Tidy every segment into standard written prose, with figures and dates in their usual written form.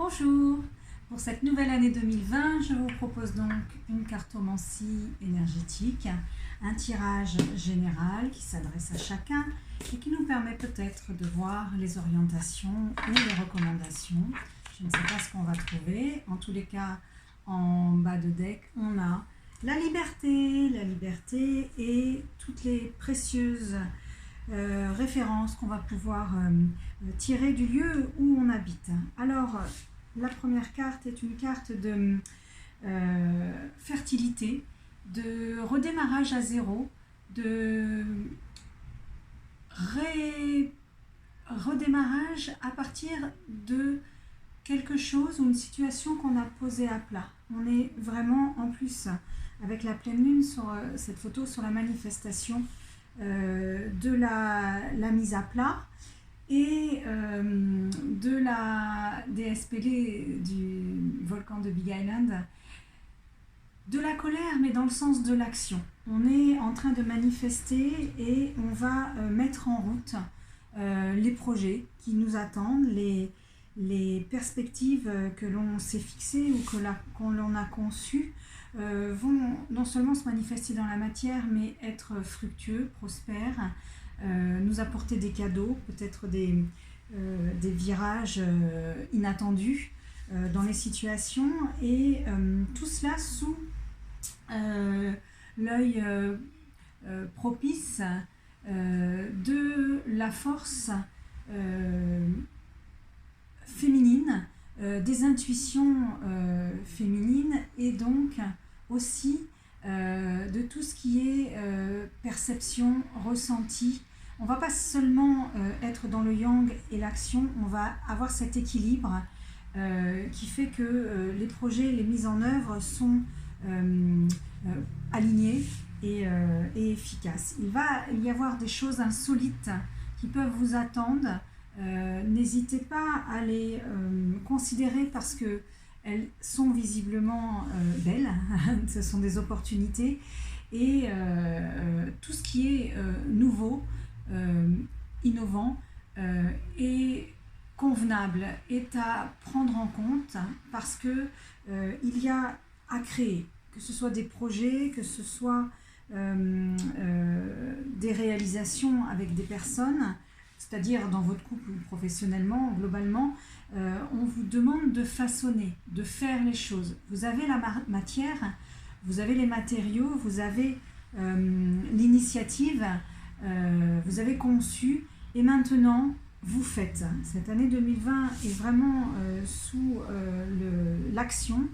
Bonjour, pour cette nouvelle année 2020, je vous propose donc une cartomancie énergétique, un tirage général qui s'adresse à chacun et qui nous permet peut-être de voir les orientations ou les recommandations. Je ne sais pas ce qu'on va trouver. En tous les cas, en bas de deck, on a la liberté et toutes les précieuses références qu'on va pouvoir tirer du lieu où on habite. Alors, la première carte est une carte de fertilité, de redémarrage à zéro, de redémarrage à partir de quelque chose ou une situation qu'on a posée à plat. On est vraiment, en plus, avec la pleine lune sur cette photo, sur la manifestation de la mise à plat et de la DSPD du volcan de Big Island, de la colère, mais dans le sens de l'action. On est en train de manifester et on va mettre en route les projets qui nous attendent, les perspectives que l'on s'est fixées ou qu'on a conçues vont non seulement se manifester dans la matière, mais être fructueux, prospères, nous apporter des cadeaux, peut-être des virages inattendus dans les situations, et tout cela sous l'œil propice de la force féminine, des intuitions féminines, et donc aussi de tout ce qui est perception, ressenti. On ne va pas seulement être dans le yang et l'action, on va avoir cet équilibre qui fait que les projets, les mises en œuvre sont alignés et efficaces. Il va y avoir des choses insolites qui peuvent vous attendre. N'hésitez pas à les considérer parce qu'elles sont visiblement belles. Ce sont des opportunités et tout ce qui est nouveau, innovant et convenable est à prendre en compte parce que il y a à créer, que ce soit des projets, que ce soit des réalisations avec des personnes, c'est-à-dire dans votre couple ou professionnellement, globalement, on vous demande de façonner, de faire les choses. Vous avez la matière, vous avez les matériaux, vous avez l'initiative, vous avez conçu, et maintenant, vous faites. Cette année 2020 est vraiment sous l'action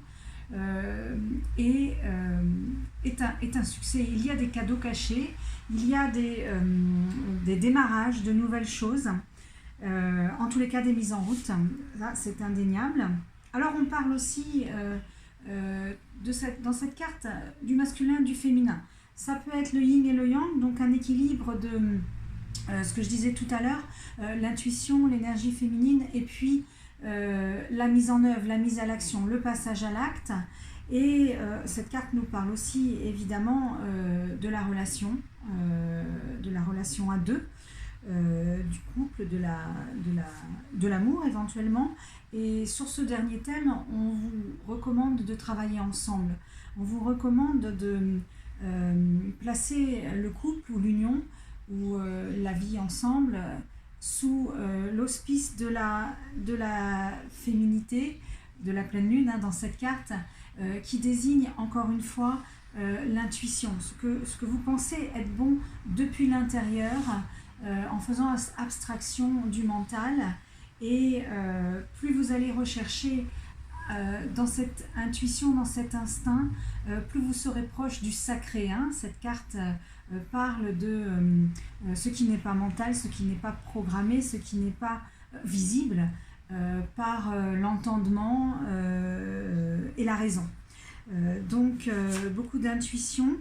et est un succès. Il y a des cadeaux cachés, il y a des démarrages de nouvelles choses, en tous les cas des mises en route, là c'est indéniable. Alors on parle aussi dans cette carte du masculin, du féminin. Ça peut être le yin et le yang, donc un équilibre de ce que je disais tout à l'heure, l'intuition, l'énergie féminine, et puis la mise en œuvre, la mise à l'action, le passage à l'acte. Et cette carte nous parle aussi évidemment de la relation à deux, du couple, de l'amour éventuellement. Et sur ce dernier thème, on vous recommande de travailler ensemble. On vous recommande de placer le couple ou l'union ou la vie ensemble sous l'auspice de la féminité, de la pleine lune dans cette carte, qui désigne encore une fois l'intuition, ce que vous pensez être bon depuis l'intérieur, en faisant abstraction du mental, et plus vous allez rechercher dans cette intuition, dans cet instinct, plus vous serez proche du sacré. Cette carte parle de ce qui n'est pas mental, ce qui n'est pas programmé, ce qui n'est pas visible par l'entendement et la raison. Donc beaucoup d'intuition,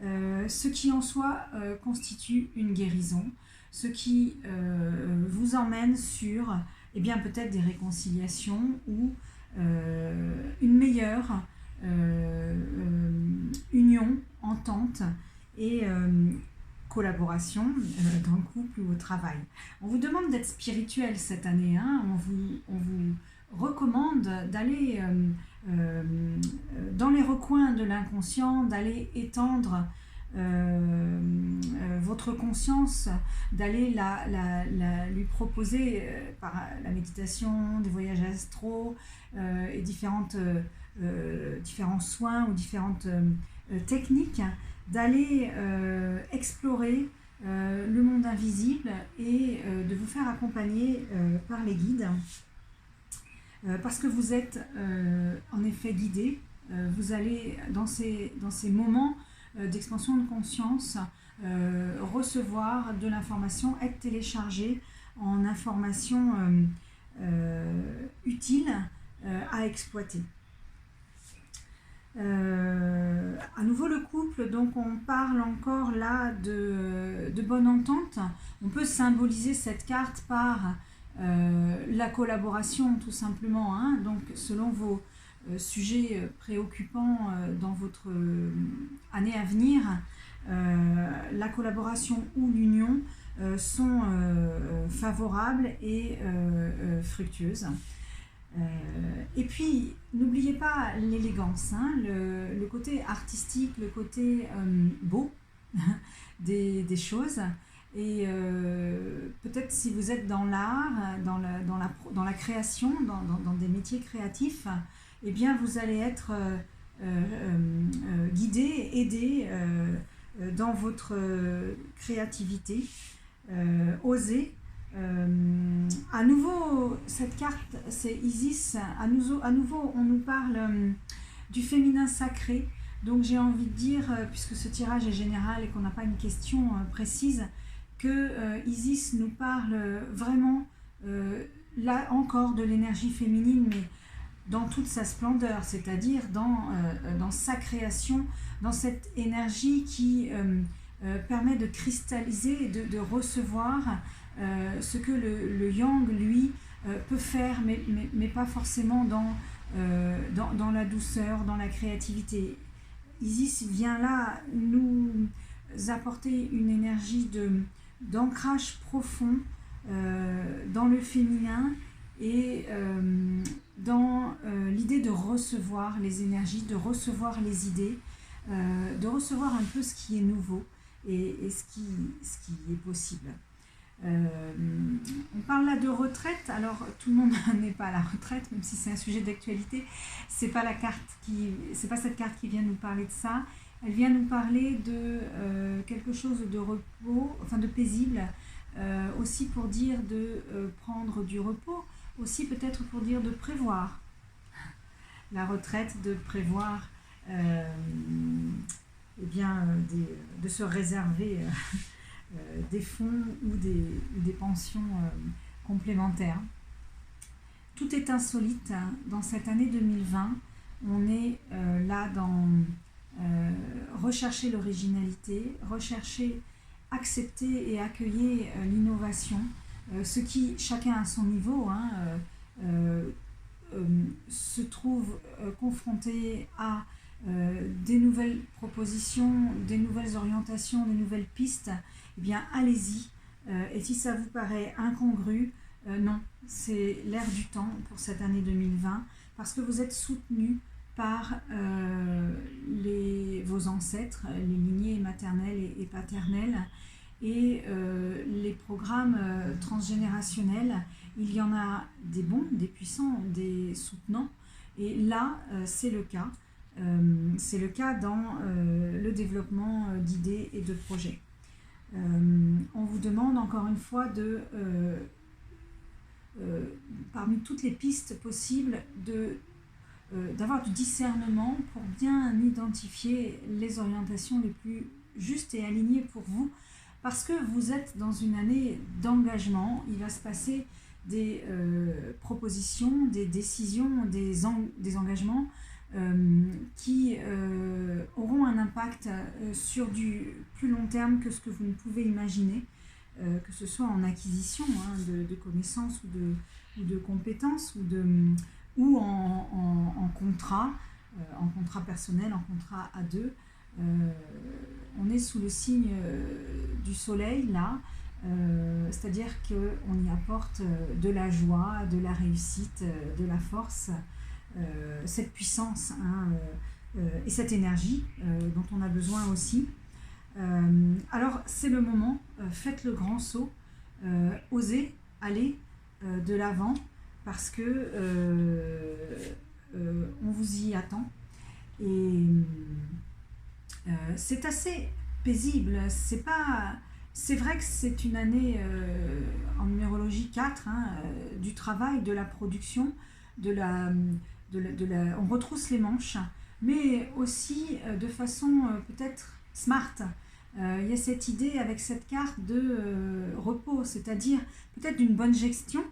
ce qui en soi constitue une guérison, ce qui vous emmène sur peut-être des réconciliations ou une meilleure union, entente et collaboration dans le couple ou au travail. On vous demande d'être spirituel cette année, on vous recommande d'aller dans les recoins de l'inconscient, d'aller étendre votre conscience, d'aller lui proposer par la méditation, des voyages astraux et différents soins ou différentes techniques, d'aller explorer le monde invisible et de vous faire accompagner par les guides. Parce que vous êtes en effet guidé, vous allez dans ces moments d'expansion de conscience recevoir de l'information, être téléchargé en information utile à exploiter. À nouveau le couple, donc on parle encore là de bonne entente. On peut symboliser cette carte par la collaboration tout simplement, hein. Donc selon vos sujets préoccupants dans votre année à venir, la collaboration ou l'union sont favorables et fructueuses. Et puis, n'oubliez pas l'élégance, hein, le côté artistique, le côté beau des choses. Et peut-être si vous êtes dans l'art, dans la création, dans des métiers créatifs, eh bien vous allez être guidé, aidé dans votre créativité, osé. À nouveau, cette carte, c'est Isis. À nouveau, on nous parle du féminin sacré. Donc j'ai envie de dire, puisque ce tirage est général et qu'on n'a pas une question précise, que Isis nous parle vraiment, là encore, de l'énergie féminine, mais dans toute sa splendeur, c'est-à-dire dans sa création, dans cette énergie qui permet de cristalliser, de recevoir ce que le yang, lui, peut faire, mais pas forcément dans la douceur, dans la créativité. Isis vient là nous apporter une énergie d'ancrage profond dans le féminin et dans l'idée de recevoir les énergies, de recevoir les idées, de recevoir un peu ce qui est nouveau et ce qui est possible. On parle là de retraite. Alors tout le monde n'est pas à la retraite, même si c'est un sujet d'actualité. C'est pas cette carte qui vient nous parler de ça. Elle vient nous parler de quelque chose de repos, enfin de paisible, aussi pour dire de prendre du repos, aussi peut-être pour dire de prévoir la retraite, de prévoir de se réserver des fonds ou des pensions complémentaires. Tout est insolite dans cette année 2020. On est là dans rechercher l'originalité, rechercher, accepter et accueillir l'innovation, ce qui, chacun à son niveau, hein, se trouve confronté à des nouvelles propositions, des nouvelles orientations, des nouvelles pistes. Eh bien, allez-y. Et si ça vous paraît incongru, non, c'est l'air du temps pour cette année 2020, parce que vous êtes soutenu par vos ancêtres, les lignées maternelles et paternelles, et les programmes transgénérationnels. Il y en a des bons, des puissants, des soutenants, et là, c'est le cas. C'est le cas dans le développement d'idées et de projets. On vous demande encore une fois parmi toutes les pistes possibles, d'avoir du discernement pour bien identifier les orientations les plus justes et alignées pour vous, parce que vous êtes dans une année d'engagement. Il va se passer des propositions, des décisions, des engagements qui auront un impact sur du plus long terme que ce que vous ne pouvez imaginer, que ce soit en acquisition, hein, de connaissances ou de compétences ou en contrat personnel, en contrat à deux. On est sous le signe du soleil là, C'est-à-dire qu'on y apporte de la joie, de la réussite, de la force, cette puissance, hein, et cette énergie dont on a besoin aussi. Alors c'est le moment, faites le grand saut, osez aller de l'avant parce que on vous y attend. Et c'est assez paisible. C'est vrai que c'est une année en numérologie 4, hein, du travail, de la production, on retrousse les manches, mais aussi de façon peut-être smart. Il y a cette idée avec cette carte de repos, c'est-à-dire peut-être d'une bonne gestion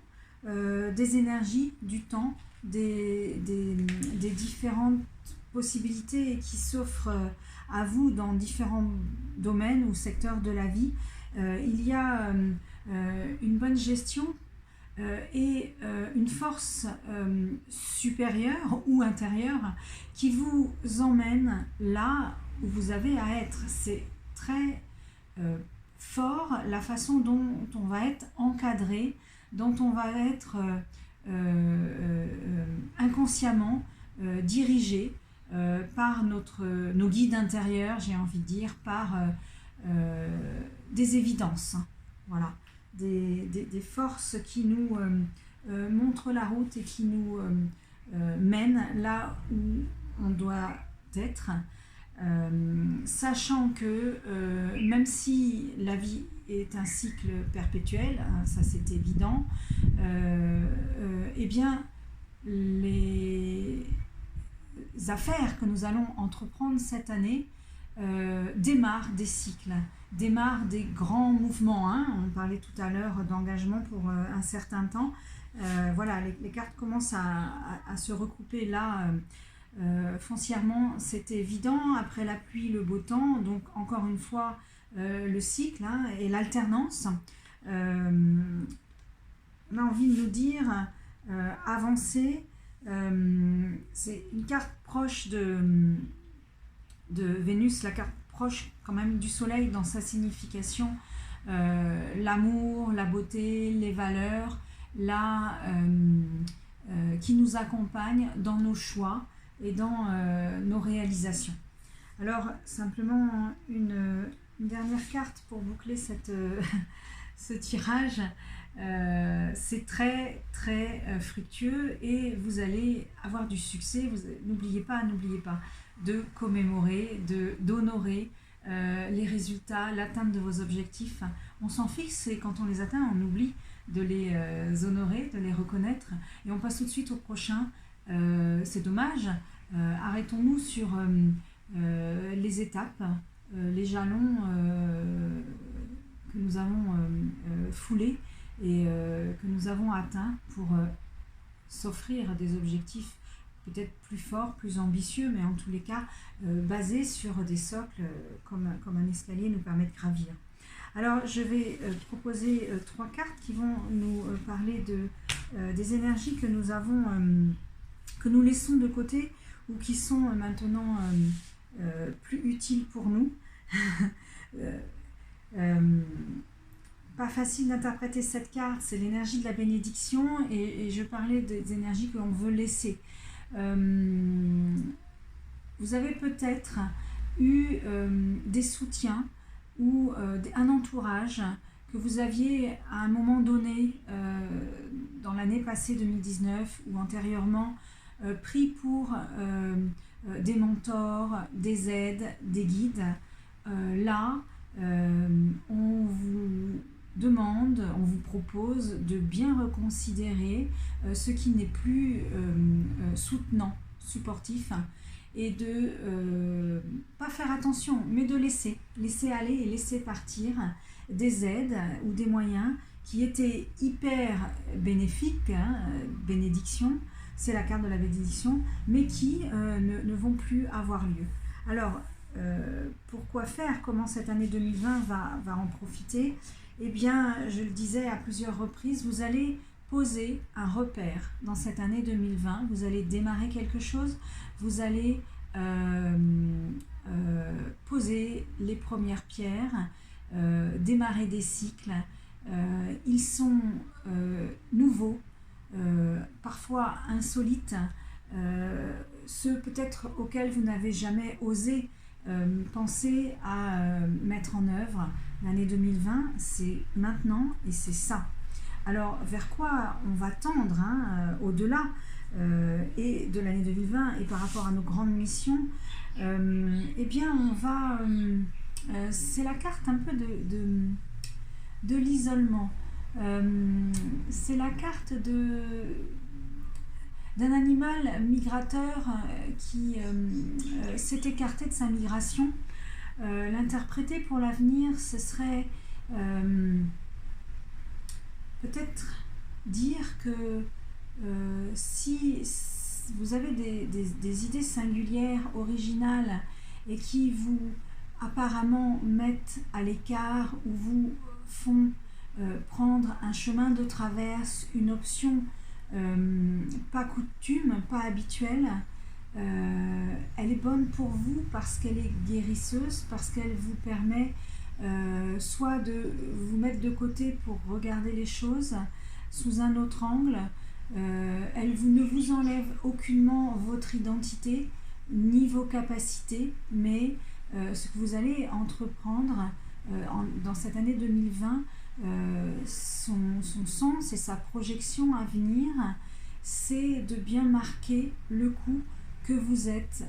des énergies, du temps, des différentes possibilités qui s'offrent à vous dans différents domaines ou secteurs de la vie. Il y a une bonne gestion et une force supérieure ou intérieure qui vous emmène là où vous avez à être. C'est très fort la façon dont on va être encadré, dont on va être inconsciemment dirigé par nos guides intérieurs, j'ai envie de dire, par des évidences. Voilà. Des forces qui nous montrent la route et qui nous mènent là où on doit être, sachant que même si la vie est un cycle perpétuel, hein, ça c'est évident, eh bien les affaires que nous allons entreprendre cette année démarrent des cycles, démarrent des grands mouvements, hein. On parlait tout à l'heure d'engagement pour un certain temps. Voilà, les cartes commencent à se recouper là foncièrement, c'est évident. Après la pluie, le beau temps, donc encore une fois le cycle, hein, et l'alternance. On a envie de nous dire avancer. C'est une carte proche de Vénus, la carte proche quand même du soleil dans sa signification, l'amour, la beauté, les valeurs, qui nous accompagnent dans nos choix et dans nos réalisations. Alors simplement une dernière carte pour boucler ce tirage. C'est très très fructueux et vous allez avoir du succès. N'oubliez pas de commémorer, d'honorer les résultats, l'atteinte de vos objectifs. On s'en fixe et quand on les atteint, on oublie de les honorer, de les reconnaître et on passe tout de suite au prochain. C'est dommage. Arrêtons-nous sur les étapes, les jalons que nous avons foulés et que nous avons atteints pour s'offrir des objectifs peut-être plus forts, plus ambitieux, mais en tous les cas basés sur des socles comme un escalier nous permet de gravir. Alors je vais proposer 3 cartes qui vont nous parler des énergies que nous avons, que nous laissons de côté ou qui sont maintenant plus utiles pour nous. Pas facile d'interpréter cette carte, c'est l'énergie de la bénédiction et je parlais des énergies que l'on veut laisser. Vous avez peut-être eu des soutiens ou un entourage que vous aviez à un moment donné dans l'année passée 2019 ou antérieurement pris pour des mentors, des aides, des guides. Là, on vous demande, on vous propose de bien reconsidérer ce qui n'est plus soutenant, supportif, et de pas faire attention, mais de laisser aller et laisser partir des aides ou des moyens qui étaient hyper bénéfiques, hein, bénédiction, c'est la carte de la bénédiction, mais qui ne vont plus avoir lieu. Alors, pourquoi faire? Comment cette année 2020 va en profiter? Eh bien, je le disais à plusieurs reprises, vous allez poser un repère dans cette année 2020, vous allez démarrer quelque chose, vous allez poser les premières pierres, démarrer des cycles Ils sont nouveaux, parfois insolites, ceux peut-être auxquels vous n'avez jamais osé penser à mettre en œuvre. L'année 2020, c'est maintenant et c'est ça. Alors, vers quoi on va tendre au-delà et de l'année 2020 et par rapport à nos grandes missions? Eh bien, on va... c'est la carte un peu de l'isolement. C'est la carte d'un animal migrateur qui s'est écarté de sa migration. L'interpréter pour l'avenir, ce serait peut-être dire que si vous avez des idées singulières, originales, et qui vous apparemment mettent à l'écart ou vous font prendre un chemin de traverse, une option pas coutume, pas habituelle, elle est bonne pour vous parce qu'elle est guérisseuse, parce qu'elle vous permet soit de vous mettre de côté pour regarder les choses sous un autre angle. Ne vous enlève aucunement votre identité ni vos capacités, mais ce que vous allez entreprendre dans cette année 2020, son sens et sa projection à venir, c'est de bien marquer le coup que vous êtes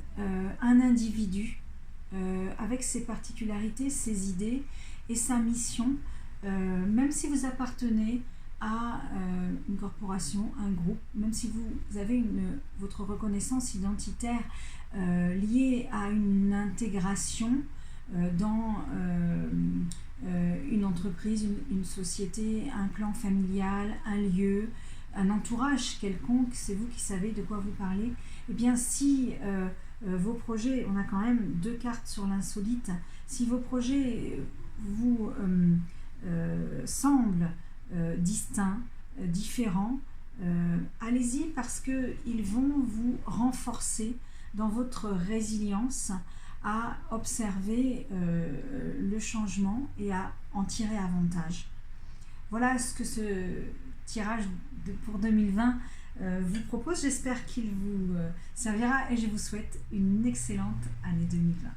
un individu avec ses particularités, ses idées et sa mission, même si vous appartenez à une corporation, un groupe, même si vous avez votre reconnaissance identitaire liée à une intégration dans une entreprise, une société, un clan familial, un lieu, un entourage quelconque, c'est vous qui savez de quoi vous parlez. Eh bien, si vos projets, on a quand même 2 cartes sur l'insolite, si vos projets vous semblent distincts, différents, allez-y parce qu'ils vont vous renforcer dans votre résilience à observer le changement et à en tirer avantage. Voilà ce que ce tirage pour 2020 vous propose. J'espère qu'il vous servira et je vous souhaite une excellente année 2020.